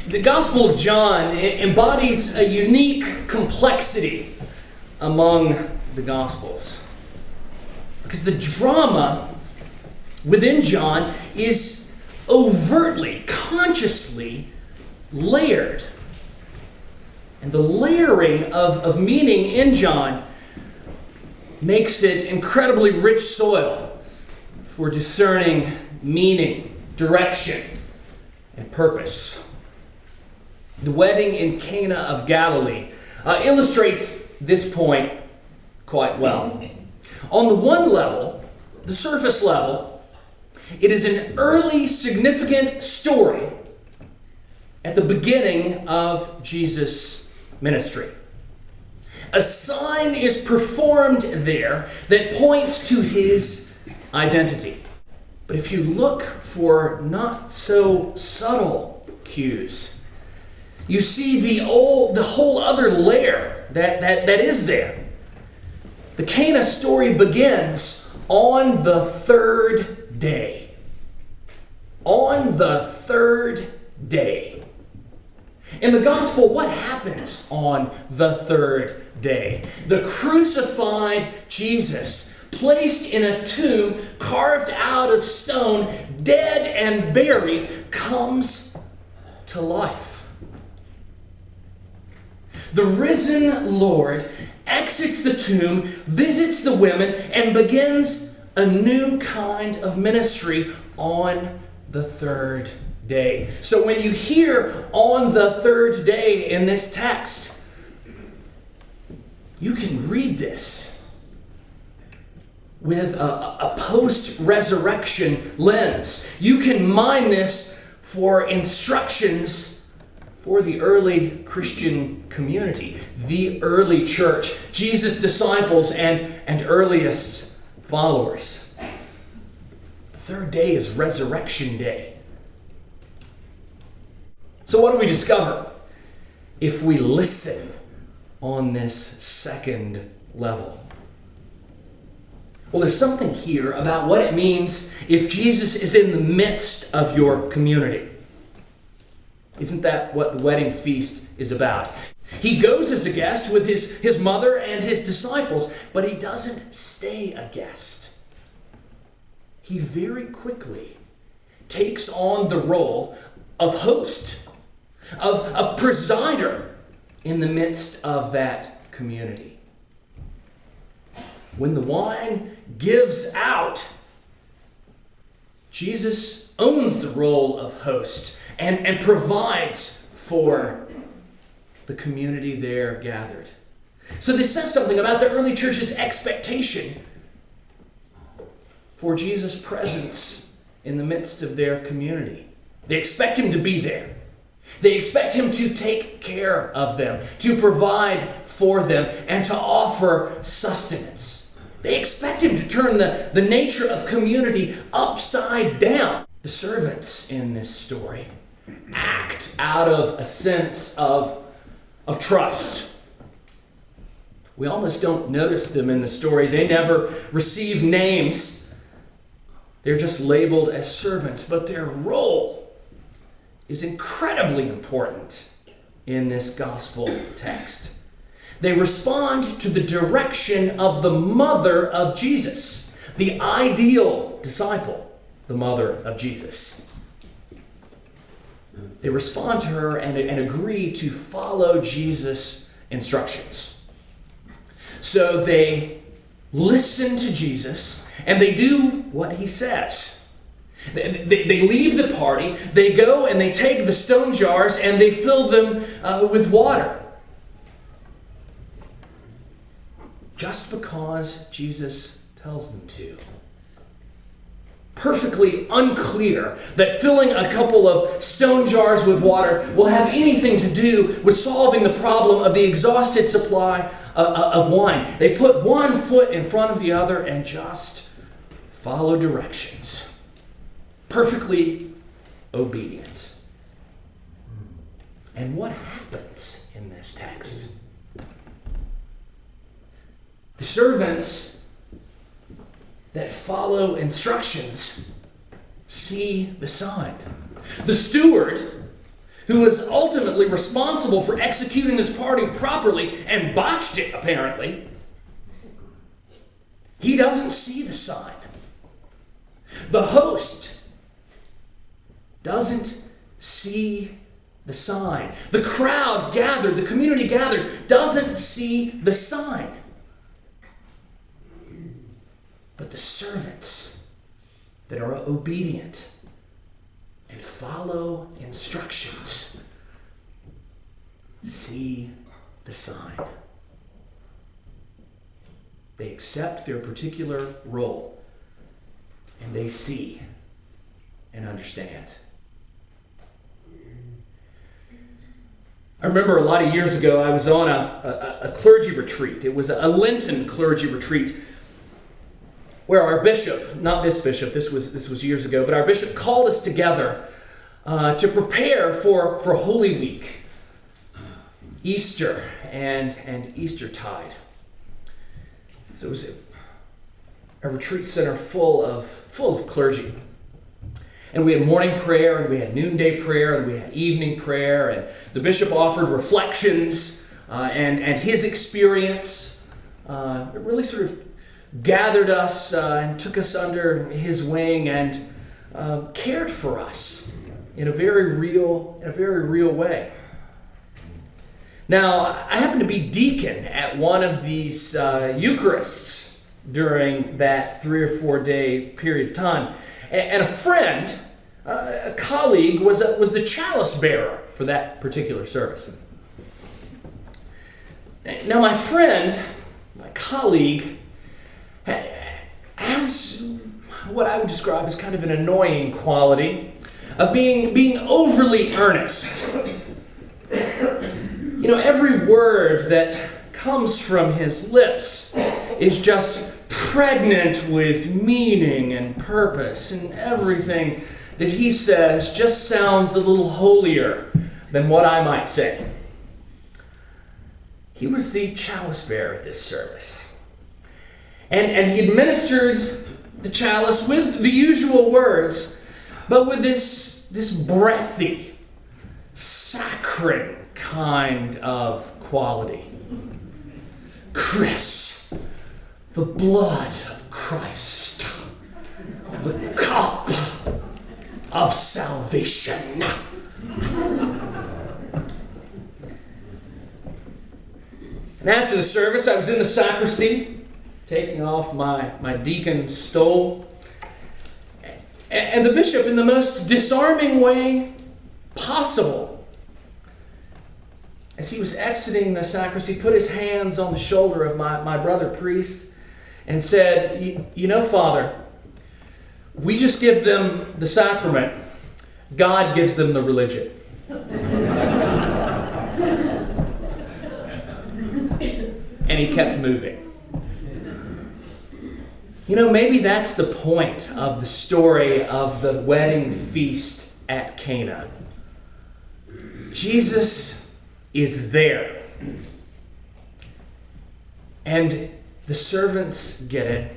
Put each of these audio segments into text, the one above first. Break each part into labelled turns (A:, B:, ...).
A: The Gospel of John embodies a unique complexity among the Gospels. Because the drama within John is overtly, consciously layered. And the layering of meaning in John makes it incredibly rich soil for discerning meaning, direction, and purpose. The wedding in Cana of Galilee illustrates this point quite well. On the one level, the surface level, it is an early significant story at the beginning of Jesus' ministry. A sign is performed there that points to his identity. But if you look for not so subtle cues, you see the whole other layer that is there. The Cana story begins on the third day. On the third day. In the gospel, what happens on the third day? The crucified Jesus, placed in a tomb carved out of stone, dead and buried, comes to life. The risen Lord exits the tomb, visits the women, and begins a new kind of ministry on the third day. So when you hear on the third day in this text, you can read this with a post-resurrection lens. You can mine this for instructions for the early Christian community, the early church, Jesus' disciples and earliest followers. The third day is Resurrection Day. So what do we discover if we listen on this second level? Well, there's something here about what it means if Jesus is in the midst of your community. Isn't that what the wedding feast is about? He goes as a guest with his mother and his disciples, but he doesn't stay a guest. He very quickly takes on the role of host, of presider in the midst of that community. When the wine gives out, Jesus owns the role of host and provides for the community there gathered. So this says something about the early church's expectation for Jesus' presence in the midst of their community. They expect him to be there. They expect him to take care of them, to provide for them, and to offer sustenance. They expect him to turn the nature of community upside down. The servants in this story act out of a sense of trust. We almost don't notice them in the story. They never receive names. They're just labeled as servants, but their role is incredibly important in this gospel text. They respond to the direction of the mother of Jesus, the ideal disciple, the mother of Jesus. They respond to her and agree to follow Jesus' instructions. So they listen to Jesus and they do what he says. They leave the party, they go and they take the stone jars and they fill them with water. Just because Jesus tells them to. Perfectly unclear that filling a couple of stone jars with water will have anything to do with solving the problem of the exhausted supply of wine. They put one foot in front of the other and just follow directions. Perfectly obedient. And what happens in this text? The servants that follow instructions see the sign. The steward who was ultimately responsible for executing this party properly and botched it, apparently, he doesn't see the sign. The host doesn't see the sign. The crowd gathered, the community gathered, doesn't see the sign. But the servants that are obedient and follow instructions see the sign. They accept their particular role, and they see and understand. I remember a lot of years ago, I was on a clergy retreat. It was a Lenten clergy retreat where our bishop, not this bishop, this was years ago, but our bishop called us together to prepare for Holy Week, Easter, and Eastertide. So it was a retreat center full of clergy. And we had morning prayer, and we had noonday prayer, and we had evening prayer, and the bishop offered reflections and his experience. It really sort of gathered us and took us under his wing and cared for us in a very real way. Now, I happened to be deacon at one of these Eucharists during that 3 or 4 day period of time. And a friend, a colleague, was the chalice bearer for that particular service. Now, my friend, my colleague, has what I would describe as kind of an annoying quality of being overly earnest. You know, every word that comes from his lips is just pregnant with meaning and purpose, and everything that he says just sounds a little holier than what I might say. He was the chalice bearer at this service. And he administered the chalice with the usual words, but with this breathy, saccharine kind of quality. Chris, the blood of Christ, the cup of salvation. And after the service, I was in the sacristy, taking off my deacon's stole. And the bishop, in the most disarming way possible, as he was exiting the sacristy, put his hands on the shoulder of my brother priest and said, you know, Father, we just give them the sacrament. God gives them the religion. And he kept moving. You know, maybe that's the point of the story of the wedding feast at Cana. Jesus is there. And the servants get it.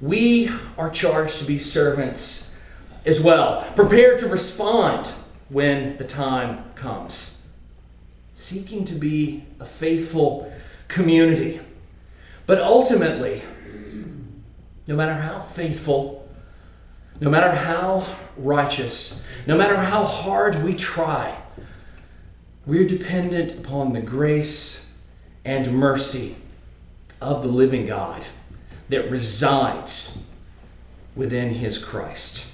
A: We are charged to be servants as well, prepared to respond when the time comes, seeking to be a faithful community. But ultimately, no matter how faithful, no matter how righteous, no matter how hard we try, we're dependent upon the grace and mercy of the living God that resides within his Christ.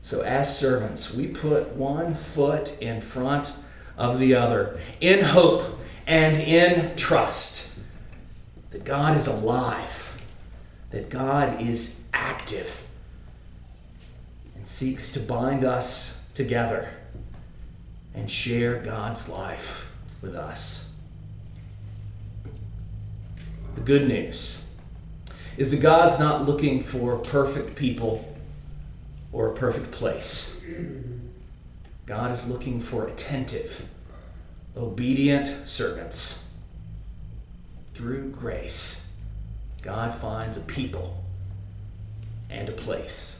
A: So as servants, we put one foot in front of the other in hope and in trust that God is alive, that God is active and seeks to bind us together and share God's life with us. The good news is that God's not looking for perfect people or a perfect place. God is looking for attentive, obedient servants. Through grace, God finds a people and a place